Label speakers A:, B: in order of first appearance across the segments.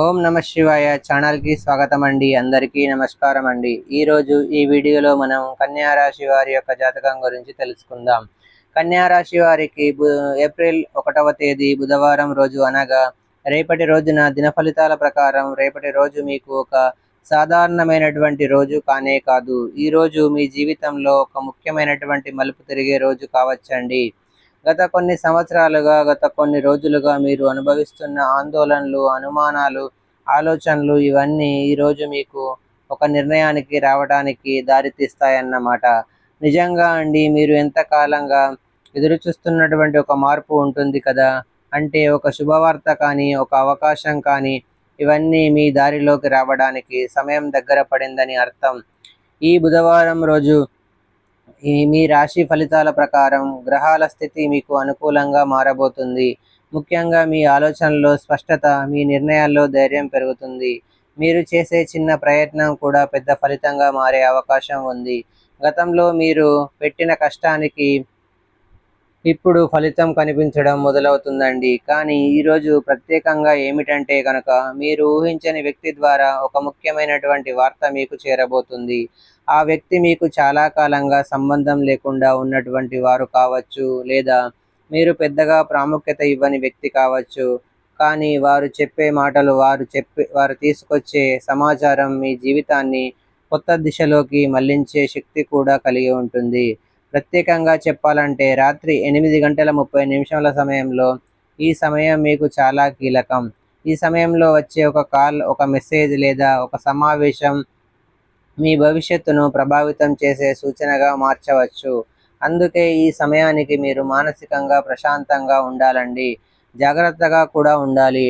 A: ఓం నమ శివాయ ఛానల్ కి స్వాగతం అండి. అందరికీ నమస్కారం అండి. ఈరోజు ఈ వీడియోలో మనం కన్యా రాశి వారి యొక్క జాతకం గురించి తెలుసుకుందాం. కన్యా రాశి వారికి ఏప్రిల్ 1వ తేదీ బుధవారం రోజు అనగా రేపటి రోజున దిన ఫలితాల ప్రకారం రేపటి రోజు మీకు ఒక సాధారణమైనటువంటి రోజు కానే కాదు. ఈ రోజు మీ జీవితంలో ఒక ముఖ్యమైనటువంటి మలుపు తిరిగే రోజు కావచ్చండి. గత కొన్ని సంవత్సరాలుగా గత కొన్ని రోజులుగా మీరు అనుభవిస్తున్న ఆందోళనలు, అనుమానాలు, ఆలోచనలు ఇవన్నీ ఈరోజు మీకు ఒక నిర్ణయానికి రావడానికి దారితీస్తాయన్నమాట. నిజంగా అండి, మీరు ఎంతకాలంగా ఎదురు చూస్తున్నటువంటి ఒక మార్పు ఉంటుంది కదా, అంటే ఒక శుభవార్త కానీ ఒక అవకాశం కానీ ఇవన్నీ మీ దారిలోకి రావడానికి సమయం దగ్గర పడిందని అర్థం. ఈ బుధవారం రోజు మీ రాశి ఫలితాల ప్రకారం గ్రహాల స్థితి మీకు అనుకూలంగా మారబోతుంది. ముఖ్యంగా మీ ఆలోచనలో స్పష్టత, మీ నిర్ణయాల్లో ధైర్యం పెరుగుతుంది. మీరు చేసే చిన్న ప్రయత్నం కూడా పెద్ద ఫలితంగా మారే అవకాశం ఉంది. గతంలో మీరు పెట్టిన కష్టానికి ఇప్పుడు ఫలితం కనిపించడం మొదలవుతుందండి. కానీ ఈరోజు ప్రత్యేకంగా ఏమిటంటే కనుక మీరు ఊహించని వ్యక్తి ద్వారా ఒక ముఖ్యమైనటువంటి వార్త మీకు చేరబోతుంది. ఆ వ్యక్తి మీకు చాలా కాలంగా సంబంధం లేకుండా ఉన్నటువంటి వారు కావచ్చు, లేదా మీరు పెద్దగా ప్రాముఖ్యత ఇవ్వని వ్యక్తి కావచ్చు. కానీ వారు చెప్పే మాటలు, వారు తీసుకొచ్చే సమాచారం మీ జీవితాన్ని కొత్త దిశలోకి మళ్లించే శక్తి కూడా కలిగి ఉంటుంది. ప్రత్యేకంగా చెప్పాలంటే రాత్రి 8 గంటల 30 నిమిషాల సమయంలో ఈ సమయం మీకు చాలా కీలకం. ఈ సమయంలో వచ్చే ఒక కాల్, ఒక మెసేజ్ లేదా ఒక సమావేశం మీ భవిష్యత్తును ప్రభావితం చేసే సూచనగా మార్చవచ్చు. అందుకే ఈ సమయానికి మీరు మానసికంగా ప్రశాంతంగా ఉండాలండి. జాగ్రత్తగా కూడా ఉండాలి.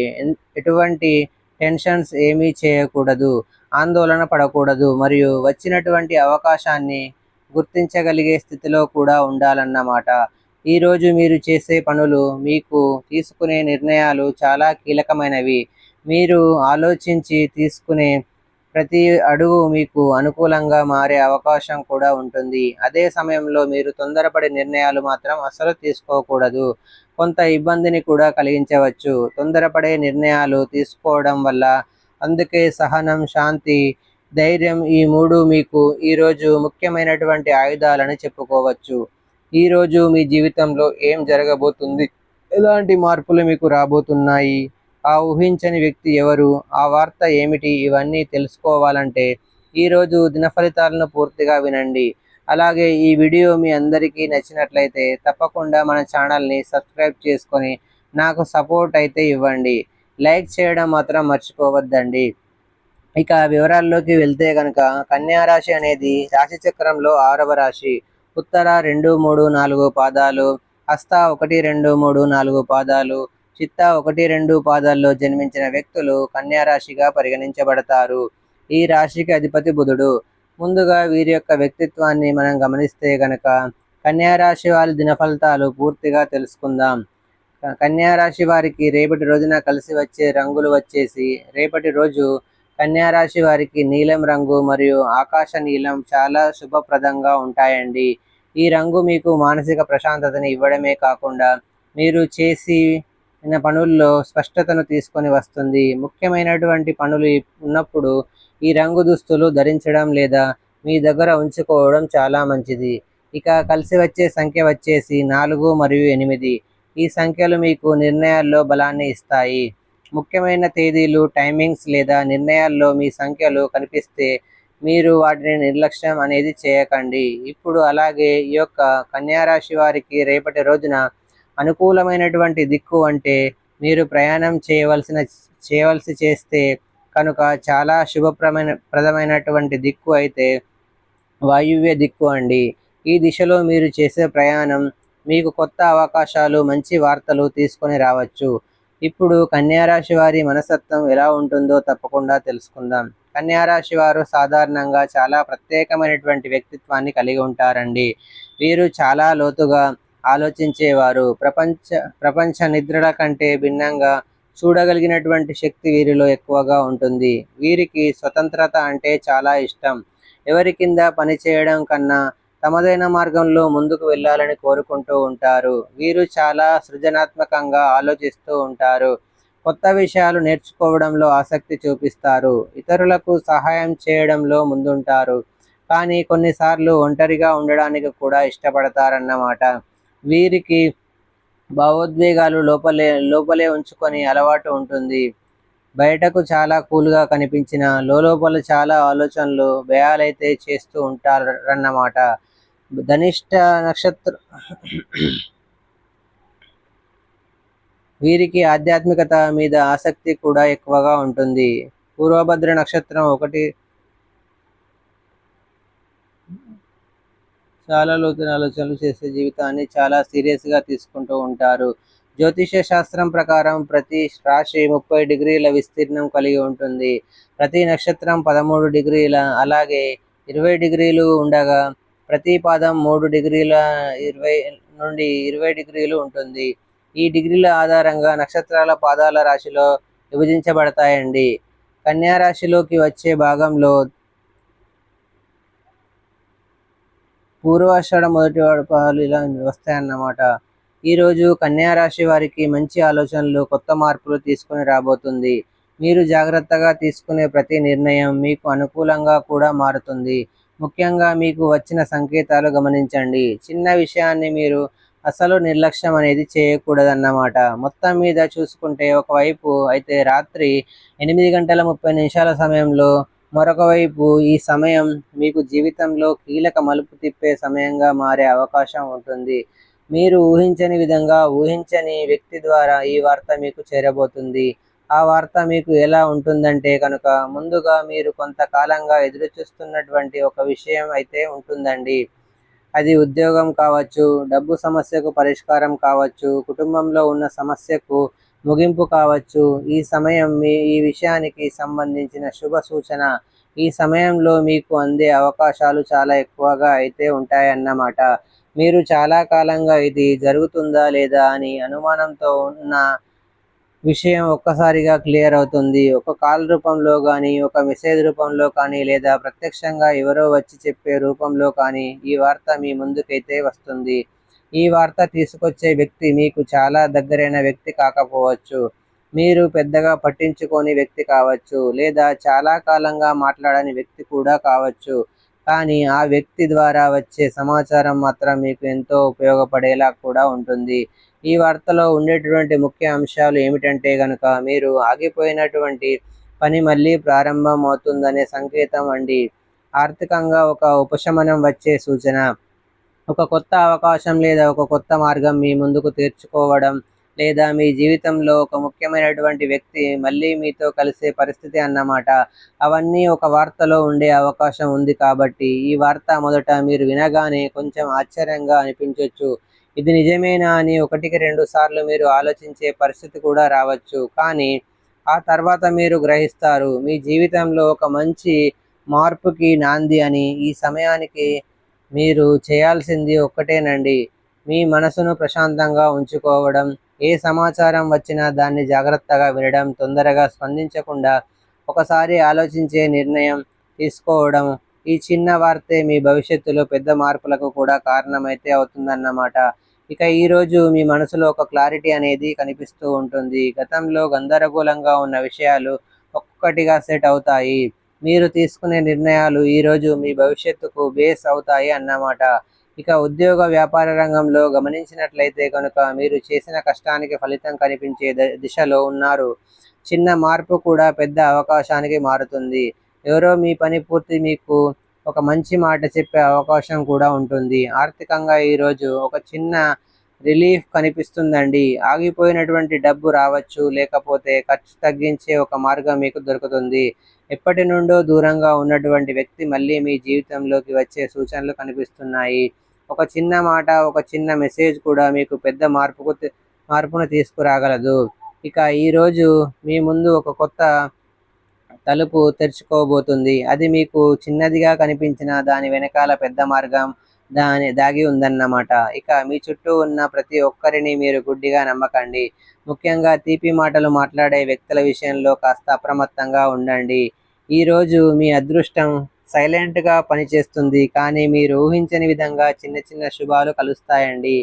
A: ఎటువంటి టెన్షన్స్ ఏమీ చేయకూడదు, ఆందోళన పడకూడదు, మరియు వచ్చినటువంటి అవకాశాన్ని గుర్తించగలిగే స్థితిలో కూడా ఉండాలన్నమాట. ఈరోజు మీరు చేసే పనులు, మీకు తీసుకునే నిర్ణయాలు చాలా కీలకమైనవి. మీరు ఆలోచించి తీసుకునే ప్రతి అడుగు మీకు అనుకూలంగా మారే అవకాశం కూడా ఉంటుంది. అదే సమయంలో మీరు తొందరపడి నిర్ణయాలు మాత్రం అస్సలు తీసుకోకూడదు. కొంత ఇబ్బందిని కూడా కలిగించవచ్చు తొందరపడే నిర్ణయాలు తీసుకోవడం వల్ల. అందుకే సహనం, శాంతి, ధైర్యం ఈ మూడు మీకు ఈరోజు ముఖ్యమైనటువంటి ఆయుధాలని చెప్పుకోవచ్చు. ఈరోజు మీ జీవితంలో ఏం జరగబోతుంది, ఎలాంటి మార్పులు మీకు రాబోతున్నాయి, ఆ ఊహించని వ్యక్తి ఎవరు, ఆ వార్త ఏమిటి, ఇవన్నీ తెలుసుకోవాలంటే ఈరోజు దిన ఫలితాలను పూర్తిగా వినండి. అలాగే ఈ వీడియో మీ అందరికీ నచ్చినట్లయితే తప్పకుండా మన ఛానల్ని సబ్స్క్రైబ్ చేసుకొని నాకు సపోర్ట్ అయితే ఇవ్వండి. లైక్ చేయడం మాత్రం మర్చిపోవద్దండి. ఇక వివరాల్లోకి వెళ్తే కనుక కన్యా రాశి అనేది రాశి చక్రంలో 6వ రాశి. ఉత్తర 2, 3, 4 పాదాలు, హస్త 1, 2, 3, 4 పాదాలు, చిత్త 1, 2 పాదాల్లో జన్మించిన వ్యక్తులు కన్యా రాశిగా పరిగణించబడతారు. ఈ రాశికి అధిపతి బుధుడు. ముందుగా వీరి యొక్క వ్యక్తిత్వాన్ని మనం గమనిస్తే గనక కన్యా రాశి వారి దిన ఫలితాలు పూర్తిగా తెలుసుకుందాం. కన్యా రాశి వారికి రేపటి రోజున కలిసి వచ్చే రంగులు వచ్చేసి, రేపటి రోజు కన్యా రాశి వారికి నీలం రంగు మరియు ఆకాశ నీలం చాలా శుభప్రదంగా ఉంటాయండి. ఈ రంగు మీకు మానసిక ప్రశాంతతని ఇవ్వడమే కాకుండా మీరు చేసిన పనుల్లో స్పష్టతను తీసుకొని వస్తుంది. ముఖ్యమైనటువంటి పనులు ఉన్నప్పుడు ఈ రంగు దుస్తులు ధరించడం లేదా మీ దగ్గర ఉంచుకోవడం చాలా మంచిది. ఇక కలిసి వచ్చే సంఖ్య వచ్చేసి 4 మరియు 8. ఈ సంఖ్యలు మీకు నిర్ణయాల్లో బలాన్ని ఇస్తాయి. ముఖ్యమైన తేదీలు, టైమింగ్స్ లేదా నిర్ణయాల్లో మీ సంఖ్యలు కనిపిస్తే మీరు వాటిని నిర్లక్ష్యం అనేది చేయకండి. ఇప్పుడు అలాగే ఈ యొక్క కన్యా రాశి వారికి రేపటి రోజున అనుకూలమైనటువంటి దిక్కు అంటే మీరు ప్రయాణం చేయవలసి చేస్తే కనుక చాలా ప్రదమైనటువంటి దిక్కు అయితే వాయువ్య దిక్కు అండి. ఈ దిశలో మీరు చేసే ప్రయాణం మీకు కొత్త అవకాశాలు, మంచి వార్తలు తీసుకొని రావచ్చు. ఇప్పుడు కన్యా రాశి వారి మనస్తత్వం ఎలా ఉంటుందో తప్పకుండా తెలుసుకుందాం. కన్యా రాశి వారు సాధారణంగా చాలా ప్రత్యేకమైనటువంటి వ్యక్తిత్వాన్ని కలిగి ఉంటారండి. వీరు చాలా లోతుగా ఆలోచించేవారు. ప్రపంచ నిద్రల కంటే భిన్నంగా చూడగలిగినటువంటి శక్తి వీరిలో ఎక్కువగా ఉంటుంది. వీరికి స్వతంత్రత అంటే చాలా ఇష్టం. ఎవరి కింద పనిచేయడం కన్నా తమదైన మార్గంలో ముందుకు వెళ్ళాలని కోరుకుంటూ ఉంటారు. వీరు చాలా సృజనాత్మకంగా ఆలోచిస్తూ ఉంటారు. కొత్త విషయాలు నేర్చుకోవడంలో ఆసక్తి చూపిస్తారు. ఇతరులకు సహాయం చేయడంలో ముందుంటారు. కానీ కొన్నిసార్లు ఒంటరిగా ఉండడానికి కూడా ఇష్టపడతారన్నమాట. వీరికి భావోద్వేగాలు లోపలే లోపలే ఉంచుకొని అలవాటు ఉంటుంది. బయటకు చాలా కూల్గా కనిపించిన లోపల చాలా ఆలోచనలు భయాలైతే చేస్తూ ఉంటారన్నమాట. ధనిష్ట నక్షత్రం వీరికి ఆధ్యాత్మికత మీద ఆసక్తి కూడా ఎక్కువగా ఉంటుంది. పూర్వభద్ర నక్షత్రం ఒకటి చాలా లోతైన ఆలోచనలు చేసే జీవితాన్ని చాలా సీరియస్గా తీసుకుంటూ ఉంటారు. జ్యోతిష శాస్త్రం ప్రకారం ప్రతి రాశి 30 డిగ్రీల విస్తీర్ణం కలిగి ఉంటుంది. ప్రతి నక్షత్రం 13 డిగ్రీల అలాగే 20 డిగ్రీలు ఉండగా ప్రతి పాదం 3 డిగ్రీల 20 నుండి 20 డిగ్రీలు ఉంటుంది. ఈ డిగ్రీల ఆధారంగా నక్షత్రాల పాదాల రాశిలో విభజించబడతాయండి. కన్యా రాశిలోకి వచ్చే భాగంలో పూర్వాషాఢ మొదటి పాదాలు ఇలా వస్తాయన్నమాట. ఈరోజు కన్యా రాశి వారికి మంచి ఆలోచనలు, కొత్త మార్పులు తీసుకొని రాబోతుంది. మీరు జాగ్రత్తగా తీసుకునే ప్రతి నిర్ణయం మీకు అనుకూలంగా కూడా మారుతుంది. ముఖ్యంగా మీకు వచ్చిన సంకేతాలు గమనించండి. చిన్న విషయాన్ని మీరు అసలు నిర్లక్ష్యం అనేది చేయకూడదన్నమాట. మొత్తం మీద చూసుకుంటే ఒకవైపు అయితే రాత్రి 8:30 సమయంలో, మరొక వైపు ఈ సమయం మీకు జీవితంలో కీలక మలుపు తిప్పే సమయంగా మారే అవకాశం ఉంటుంది. మీరు ఊహించని విధంగా ఊహించని వ్యక్తి ద్వారా ఈ వార్త మీకు చేరబోతుంది. ఆ వార్త మీకు ఎలా ఉంటుందంటే కనుక ముందుగా మీరు కొంతకాలంగా ఎదురుచూస్తున్నటువంటి ఒక విషయం అయితే ఉంటుందండి. అది ఉద్యోగం కావచ్చు, డబ్బు సమస్యకు పరిష్కారం కావచ్చు, కుటుంబంలో ఉన్న సమస్యకు ముగింపు కావచ్చు. ఈ సమయం ఈ విషయానికి సంబంధించిన శుభ సూచన. ఈ సమయంలో మీకు అందే అవకాశాలు చాలా ఎక్కువగా అయితే ఉంటాయన్నమాట. మీరు చాలా కాలంగా ఇది జరుగుతుందా లేదా అని అనుమానంతో ఉన్న విషయం ఒక్కసారిగా క్లియర్ అవుతుంది. ఒక కాల్ రూపంలో కానీ, ఒక మెసేజ్ రూపంలో కానీ, లేదా ప్రత్యక్షంగా ఎవరో వచ్చి చెప్పే రూపంలో కానీ ఈ వార్త మీ ముందుకైతే వస్తుంది. ఈ వార్త తీసుకొచ్చే వ్యక్తి మీకు చాలా దగ్గరైన వ్యక్తి కాకపోవచ్చు, మీరు పెద్దగా పట్టించుకోని వ్యక్తి కావచ్చు, లేదా చాలా కాలంగా మాట్లాడని వ్యక్తి కూడా కావచ్చు. కానీ ఆ వ్యక్తి ద్వారా వచ్చే సమాచారం మాత్రం మీకు ఎంతో ఉపయోగపడేలా కూడా ఉంటుంది. ఈ వార్తలో ఉండేటటువంటి ముఖ్య అంశాలు ఏమిటంటే కనుక మీరు ఆగిపోయినటువంటి పని మళ్ళీ ప్రారంభం అవుతుందనే సంకేతం అండి. ఆర్థికంగా ఒక ఉపశమనం వచ్చే సూచన. ఒక కొత్త అవకాశం లేదా ఒక కొత్త మార్గం మీ ముందుకు తెరుచుకోవడం, లేదా మీ జీవితంలో ఒక ముఖ్యమైనటువంటి వ్యక్తి మళ్ళీ మీతో కలిసే పరిస్థితి అన్నమాట. అవన్నీ ఒక వార్తలో ఉండే అవకాశం ఉంది కాబట్టి ఈ వార్త మొదట మీరు వినగానే కొంచెం ఆశ్చర్యంగా అనిపించవచ్చు. ఇది నిజమేనా అని 1-2 సార్లు మీరు ఆలోచించే పరిస్థితి కూడా రావచ్చు. కానీ ఆ తర్వాత మీరు గ్రహిస్తారు మీ జీవితంలో ఒక మంచి మార్పుకి నాంది అని. ఈ సమయానికి మీరు చేయాల్సింది ఒక్కటేనండి, మీ మనసును ప్రశాంతంగా ఉంచుకోవడం. ఏ సమాచారం వచ్చినా దాన్ని జాగ్రత్తగా వినడం, తొందరగా స్పందించకుండా ఒకసారి ఆలోచించే నిర్ణయం తీసుకోవడం. ఈ చిన్న వార్తే మీ భవిష్యత్తులో పెద్ద మార్పులకు కూడా కారణమైతే అవుతుందన్నమాట. ఇక ఈరోజు మీ మనసులో ఒక క్లారిటీ అనేది కనిపిస్తూ ఉంటుంది. గతంలో గందరగోళంగా ఉన్న విషయాలు ఒక్కొక్కటిగా సెట్ అవుతాయి. మీరు తీసుకునే నిర్ణయాలు ఈరోజు మీ భవిష్యత్తుకు బేస్ అవుతాయి అన్నమాట. ఇక ఉద్యోగ వ్యాపార రంగంలో గమనించినట్లయితే కనుక మీరు చేసిన కష్టానికి ఫలితం కనిపించే దిశలో ఉన్నారు. చిన్న మార్పు కూడా పెద్ద అవకాశానికి మారుతుంది. ఎవరో మీ పని పూర్తి మీకు ఒక మంచి మాట చెప్పే అవకాశం కూడా ఉంటుంది. ఆర్థికంగా ఈరోజు ఒక చిన్న రిలీఫ్ కనిపిస్తుందండి. ఆగిపోయినటువంటి డబ్బు రావచ్చు, లేకపోతే ఖర్చు తగ్గించే ఒక మార్గం మీకు దొరుకుతుంది. ఎప్పటి నుండో దూరంగా ఉన్నటువంటి వ్యక్తి మళ్ళీ మీ జీవితంలోకి వచ్చే సూచనలు కనిపిస్తున్నాయి. ఒక చిన్న మాట, ఒక చిన్న మెసేజ్ కూడా మీకు పెద్ద మార్పును తీసుకురాగలదు. ఇక ఈరోజు మీ ముందు ఒక కొత్త తలుపు తెరుచుకోబోతుంది. అది మీకు చిన్నదిగా కనిపించిన దాని వెనకాల పెద్ద మార్గం దాగి ఉందన్నమాట. ఇక మీ చుట్టూ ఉన్న ప్రతి ఒక్కరిని మీరు గుడ్డిగా నమ్మకండి. ముఖ్యంగా తీపి మాటలు మాట్లాడే వ్యక్తుల విషయంలో కాస్త అప్రమత్తంగా ఉండండి. ఈరోజు మీ అదృష్టం సైలెంట్గా పనిచేస్తుంది, కానీ మీరు ఊహించని విధంగా చిన్న చిన్న శుభాలు కలుస్తాయండి.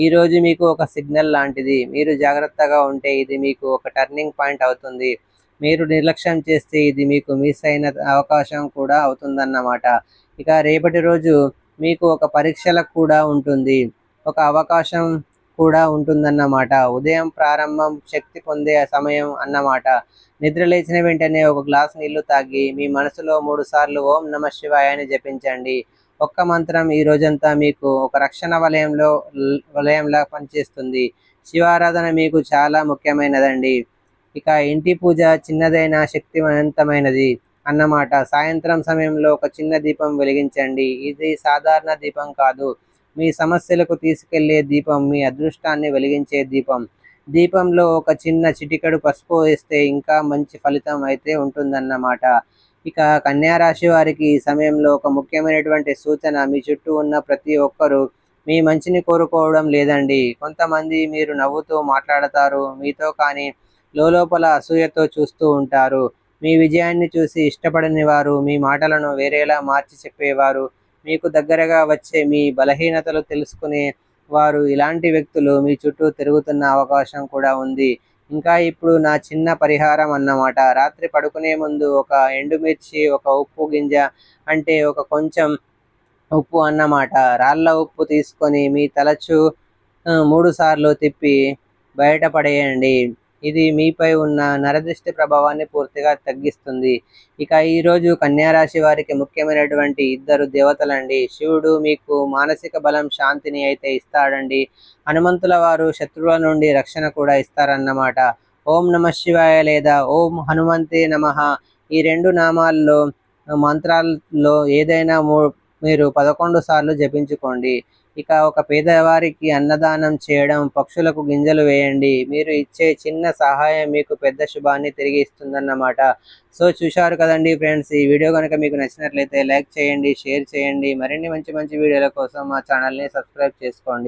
A: ఈ రోజు మీకు ఒక సిగ్నల్ లాంటిది. మీరు జాగ్రత్తగా ఉంటే ఇది మీకు ఒక టర్నింగ్ పాయింట్ అవుతుంది. మీరు నిర్లక్ష్యం చేస్తే ఇది మీకు మిస్ అయిన అవకాశం కూడా అవుతుందన్నమాట. ఇక రేపటి రోజు మీకు ఒక పరీక్షలకు కూడా ఉంటుంది. ఒక అవకాశం కూడా ఉంటుందన్నమాట. ఉదయం ప్రారంభం శక్తి పొందే సమయం అన్నమాట. నిద్ర లేచిన వెంటనే ఒక గ్లాస్ నీళ్లు తాగి మీ మనసులో 3 సార్లు ఓం నమః శివాయ అని జపించండి. ఒక్క మంత్రం ఈ రోజంతా మీకు ఒక రక్షణ వలయంలా పనిచేస్తుంది. శివారాధన మీకు చాలా ముఖ్యమైనదండి. ఇక ఇంటి పూజ చిన్నదైన శక్తివంతమైనది అన్నమాట. సాయంత్రం సమయంలో ఒక చిన్న దీపం వెలిగించండి. ఇది సాధారణ దీపం కాదు. మీ సమస్యలకు తీసుకెళ్లే దీపం, మీ అదృష్టాన్ని వెలిగించే దీపం. దీపంలో ఒక చిన్న చిటికెడు పసుపు వేస్తే ఇంకా మంచి ఫలితం అయితే ఉంటుందన్నమాట. ఇక కన్యా రాశి వారికి ఈ సమయంలో ఒక ముఖ్యమైనటువంటి సూచన, మీ చుట్టూ ఉన్న ప్రతి ఒక్కరూ మీ మంచిని కోరుకోవడం లేదండి. కొంతమంది మీరు నవ్వుతూ మాట్లాడతారు మీతో, కానీ లోపల అసూయతో చూస్తూ ఉంటారు. మీ విజయాన్ని చూసి ఇష్టపడని వారు మీ మాటలను వేరేలా మార్చి చెప్పేవారు. మీకు దగ్గరగా వచ్చే మీ బలహీనతలు తెలుసుకునే వారు, ఇలాంటి వ్యక్తులు మీ చుట్టూ తిరుగుతున్న అవకాశం కూడా ఉంది. ఇంకా ఇప్పుడు నా చిన్న పరిహారం అన్నమాట. రాత్రి పడుకునే ముందు ఒక ఎండుమిర్చి, ఒక ఉప్పు గింజ, అంటే ఒక కొంచెం ఉప్పు అన్నమాట, రాళ్ళ ఉప్పు తీసుకొని మీ తలచు 3 సార్లు తిప్పి బయట పడేయండి. ఇది మీపై ఉన్న నరదృష్టి ప్రభావాన్ని పూర్తిగా తగ్గిస్తుంది. ఇక ఈరోజు కన్యా రాశి వారికి ముఖ్యమైనటువంటి 2 దేవతలండి. శివుడు మీకు మానసిక బలం, శాంతిని అయితే ఇస్తాడండి. హనుమంతుల వారు శత్రువుల నుండి రక్షణ కూడా ఇస్తారన్నమాట. ఓం నమః శివాయ లేదా ఓం హనుమంతే నమః, ఈ 2 నామాల్లో మంత్రాల్లో ఏదైనా మీరు 11 సార్లు జపించుకోండి. ఇక ఒక పేదవారికి అన్నదానం చేయడం, పక్షులకు గింజలు వేయండి. మీరు ఇచ్చే చిన్న సహాయం మీకు పెద్ద శుభాన్ని తిరిగి ఇస్తుందన్నమాట. సో చూశారు కదండి ఫ్రెండ్స్, ఈ వీడియో కనుక మీకు నచ్చినట్లయితే లైక్ చేయండి, షేర్ చేయండి. మరిన్ని మంచి మంచి వీడియోల కోసం మా ఛానల్ని సబ్స్క్రైబ్ చేసుకోండి.